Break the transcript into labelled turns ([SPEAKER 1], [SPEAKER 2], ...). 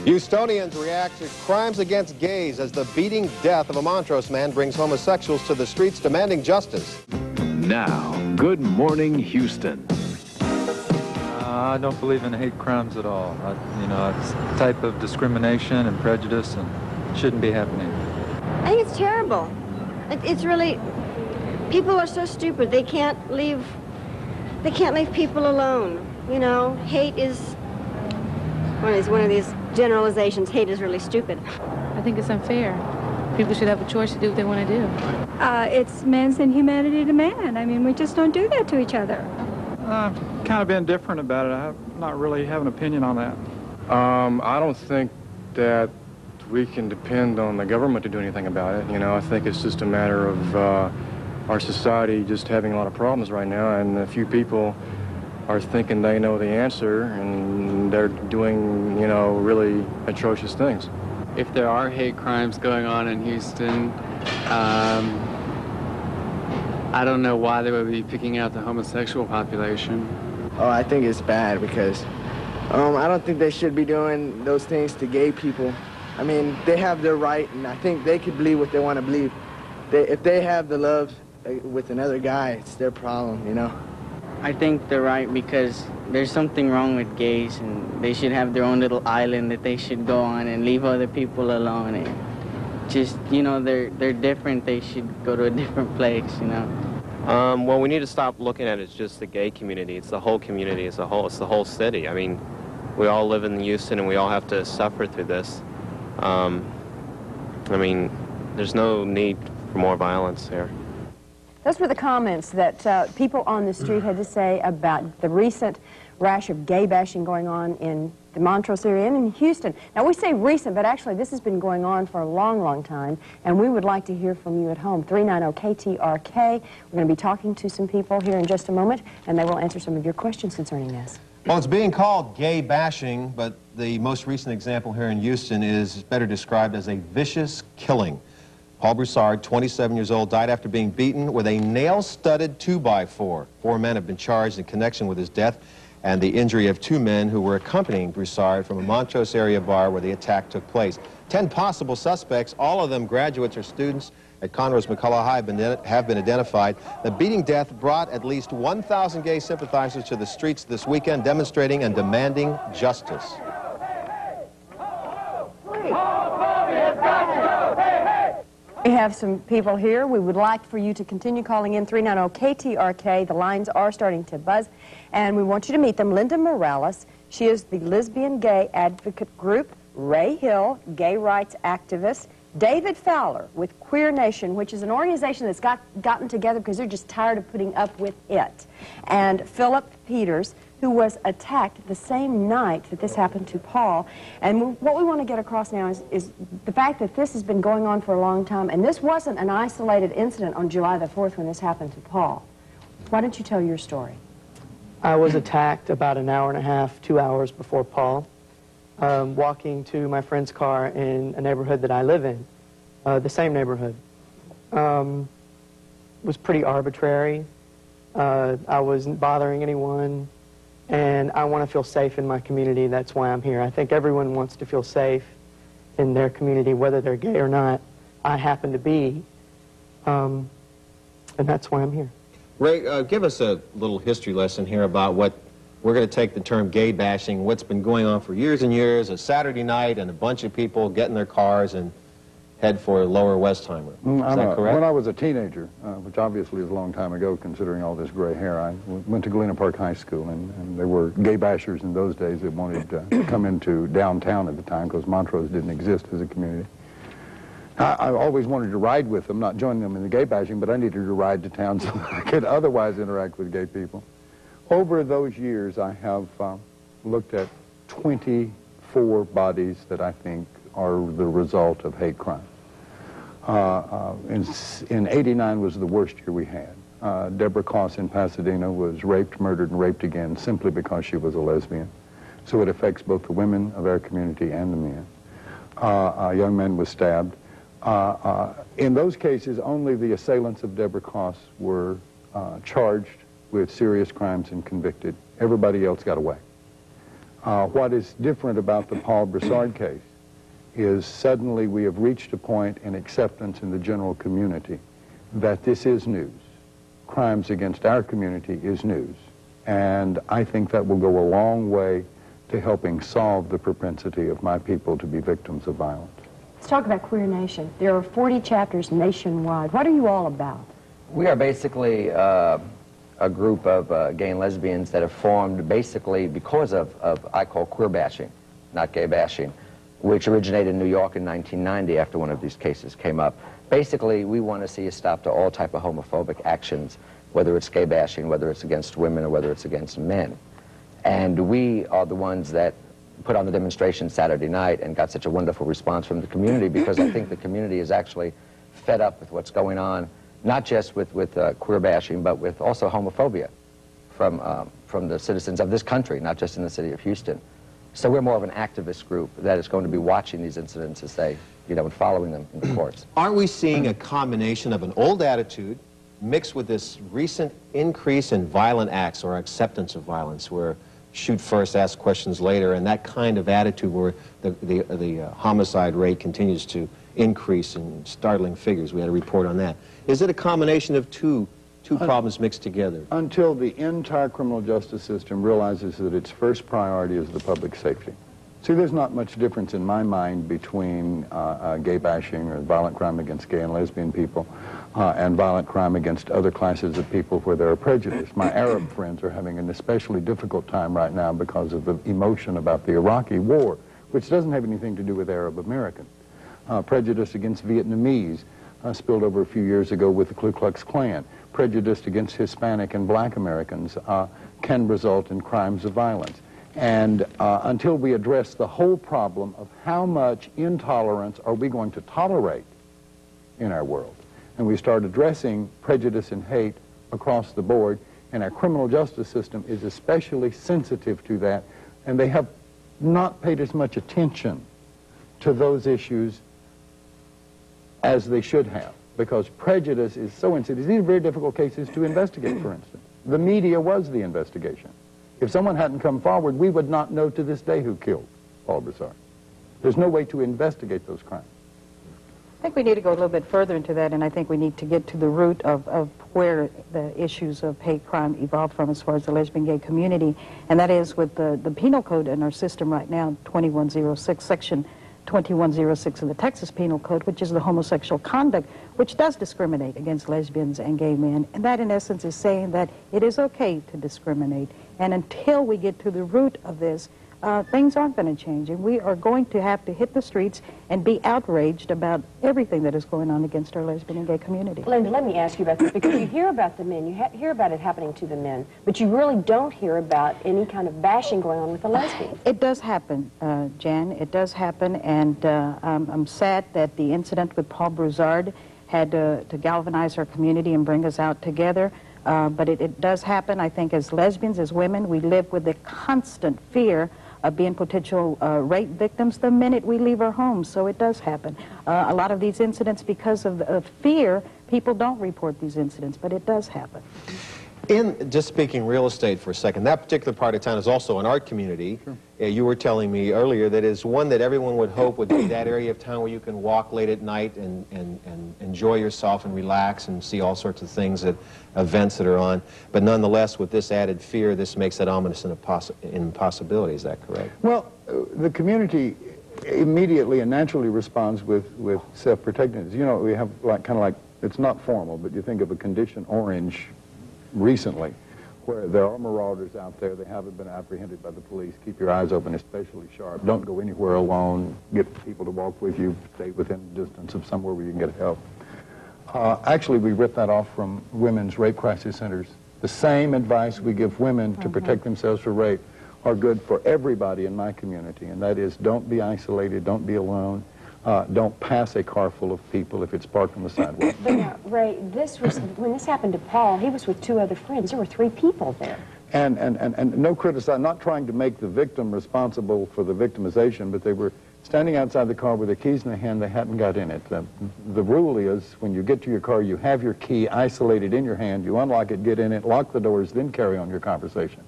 [SPEAKER 1] Houstonians react to crimes against gays as the beating death of a Montrose man brings homosexuals to the streets demanding justice.
[SPEAKER 2] Now, Good Morning Houston.
[SPEAKER 3] I don't believe in hate crimes at all. It's a type of discrimination and prejudice and shouldn't be happening.
[SPEAKER 4] I think it's terrible. It's really, people are so stupid. They can't leave people alone. You know, hate is one of these generalizations. Hate is really stupid.
[SPEAKER 5] I think it's unfair. People should have a choice to do what they want to do.
[SPEAKER 6] It's man's inhumanity to man. I mean, we just don't do that to each other.
[SPEAKER 7] I've kind of been different about it. I not really have an opinion on that.
[SPEAKER 8] I don't think that we can depend on the government to do anything about it. You know, I think it's just a matter of our society just having a lot of problems right now, and a few people are thinking they know the answer, and they're doing, you know, really atrocious things.
[SPEAKER 9] If there are hate crimes going on in Houston, I don't know why they would be picking out the homosexual population.
[SPEAKER 10] Oh, I think it's bad because I don't think they should be doing those things to gay people. I mean, they have their right, and I think they could believe what they want to believe. If they have the love with another guy, it's their problem, you know?
[SPEAKER 11] I think they're right because there's something wrong with gays, and they should have their own little island that they should go on and leave other people alone. And just, you know, they're different. They should go to a different place, you know?
[SPEAKER 12] Well, we need to stop looking at it as just the gay community. It's the whole community as a whole. It's the whole city. I mean, we all live in Houston, and we all have to suffer through this. I mean, there's no need for more violence here.
[SPEAKER 13] Those were the comments that people on the street had to say about the recent rash of gay bashing going on in the Montrose area and in Houston. Now, we say recent, but actually this has been going on for a long, long time, and we would like to hear from you at home. 390-KTRK. We're going to be talking to some people here in just a moment, and they will answer some of your questions concerning this.
[SPEAKER 1] Well, it's being called gay bashing, but the most recent example here in Houston is better described as a vicious killing. Paul Broussard, 27 years old, died after being beaten with a nail-studded 2x4. 4 men have been charged in connection with his death and the injury of 2 men who were accompanying Broussard from a Montrose area bar where the attack took place. 10 possible suspects, all of them graduates or students at Conroe's McCullough High, have been identified. The beating death brought at least 1,000 gay sympathizers to the streets this weekend, demonstrating and demanding justice.
[SPEAKER 13] We have some people here. We would like for you to continue calling in 390-KTRK. The lines are starting to buzz, and we want you to meet them. Linda Morales, she is the Lesbian-Gay Advocate Group. Ray Hill, gay rights activist. David-Fowler with Queer Nation, which is an organization that's gotten together because they're just tired of putting up with it. And Philip Peters, who was attacked the same night that this happened to Paul. And what we want to get across now is the fact that this has been going on for a long time, and this wasn't an isolated incident on July the 4th when this happened to Paul. Why don't you tell your story?
[SPEAKER 14] I was attacked about an hour and a half, 2 hours before Paul, walking to my friend's car in a neighborhood that I live in, the same neighborhood. It was pretty arbitrary. I wasn't bothering anyone. And I want to feel safe in my community. That's why I'm here. I think everyone wants to feel safe in their community, whether they're gay or not. I happen to be, and that's why I'm here.
[SPEAKER 1] Ray, give us a little history lesson here about what we're going to take the term gay bashing, what's been going on for years and years, a Saturday night and a bunch of people get in their cars and head for Lower Westheimer. Is that correct?
[SPEAKER 15] When I was a teenager, which obviously is a long time ago considering all this gray hair, I went to Galena Park High School, and there were gay bashers in those days that wanted to come into downtown at the time because Montrose didn't exist as a community. I always wanted to ride with them, not join them in the gay bashing, but I needed to ride to town so I could otherwise interact with gay people. Over those years, I have looked at 24 bodies that I think are the result of hate crime. In '89 was the worst year we had. Deborah Koss in Pasadena was raped, murdered, and raped again simply because she was a lesbian. So it affects both the women of our community and the men. A young man was stabbed. In those cases, only the assailants of Deborah Koss were charged with serious crimes and convicted. Everybody else got away. What is different about the Paul Broussard case is suddenly we have reached a point in acceptance in the general community that this is news. Crimes against our community is news. And I think that will go a long way to helping solve the propensity of my people to be victims of violence.
[SPEAKER 13] Let's talk about Queer Nation. There are 40 chapters nationwide. What are you all about?
[SPEAKER 16] We are basically a group of gay and lesbians that have formed basically because of I call queer bashing, not gay bashing, which originated in New York in 1990 after one of these cases came up. Basically, we want to see a stop to all type of homophobic actions, whether it's gay bashing, whether it's against women, or whether it's against men. And we are the ones that put on the demonstration Saturday night and got such a wonderful response from the community, because I think the community is actually fed up with what's going on, not just with queer bashing, but with also homophobia from the citizens of this country, not just in the city of Houston. So we're more of an activist group that is going to be watching these incidents as they, you know, and following them in the courts.
[SPEAKER 1] Aren't we seeing a combination of an old attitude mixed with this recent increase in violent acts or acceptance of violence, where shoot first, ask questions later, and that kind of attitude where the homicide rate continues to increase in startling figures? We had a report on that. Is it a combination of two problems mixed together?
[SPEAKER 15] Until the entire criminal justice system realizes that its first priority is the public safety. See, there's not much difference in my mind between gay bashing or violent crime against gay and lesbian people and violent crime against other classes of people where there are prejudice. My Arab friends are having an especially difficult time right now because of the emotion about the Iraqi war, which doesn't have anything to do with Arab Americans. Prejudice against Vietnamese spilled over a few years ago with the Ku Klux Klan. Prejudice against Hispanic and black Americans can result in crimes of violence. And until we address the whole problem of how much intolerance are we going to tolerate in our world, and we start addressing prejudice and hate across the board, and our criminal justice system is especially sensitive to that, and they have not paid as much attention to those issues as they should have, because prejudice is so insidious. These are very difficult cases to investigate, for instance. The media was the investigation. If someone hadn't come forward, we would not know to this day who killed Paul Broussard. There's no way to investigate those crimes.
[SPEAKER 17] I think we need to go a little bit further into that, and I think we need to get to the root of where the issues of hate crime evolved from as far as the lesbian gay community, and that is with the penal code in our system right now, 2106, section 2106 of the Texas Penal Code, which is the homosexual conduct, which does discriminate against lesbians and gay men. And that, in essence, is saying that it is okay to discriminate. And until we get to the root of this, things aren't going to change. And we are going to have to hit the streets and be outraged about everything that is going on against our lesbian and gay community.
[SPEAKER 13] Linda, let me ask you about this, because you hear about the men, you hear about it happening to the men, but you really don't hear about any kind of bashing going on with the lesbians.
[SPEAKER 17] It does happen, Jan. It does happen, and I'm sad that the incident with Paul Broussard had to galvanize our community and bring us out together. But it does happen. I think as lesbians, as women, we live with the constant fear of being potential rape victims the minute we leave our homes. So it does happen. A lot of these incidents, because of fear, people don't report these incidents, but it does happen.
[SPEAKER 1] In just speaking real estate for a second, that particular part of town is also an art community. Sure. You were telling me earlier that is one that everyone would hope would be that area of town where you can walk late at night and enjoy yourself and relax and see all sorts of things at events that are on. But nonetheless, with this added fear, this makes it ominous and impossibility. Is that correct?
[SPEAKER 15] Well, the community immediately and naturally responds with self-protectiveness. You know, we have kind of like, it's not formal, but you think of a condition orange recently, where there are marauders out there. They haven't been apprehended by the police. Keep your eyes open, especially sharp. Don't go anywhere alone. Get people to walk with you. Stay within distance of somewhere where you can get help. Actually, we ripped that off from women's rape crisis centers. The same advice we give women to protect themselves from rape are good for everybody in my community, and that is don't be isolated, don't be alone. Don't pass a car full of people if it's parked on the sidewalk.
[SPEAKER 13] But now, Ray, when this happened to Paul, he was with 2 other friends. There were 3 people there.
[SPEAKER 15] And no criticism, not trying to make the victim responsible for the victimization, but they were standing outside the car with their keys in their hand. They hadn't got in it. The rule is when you get to your car, you have your key isolated in your hand, you unlock it, get in it, lock the doors, then carry on your conversation.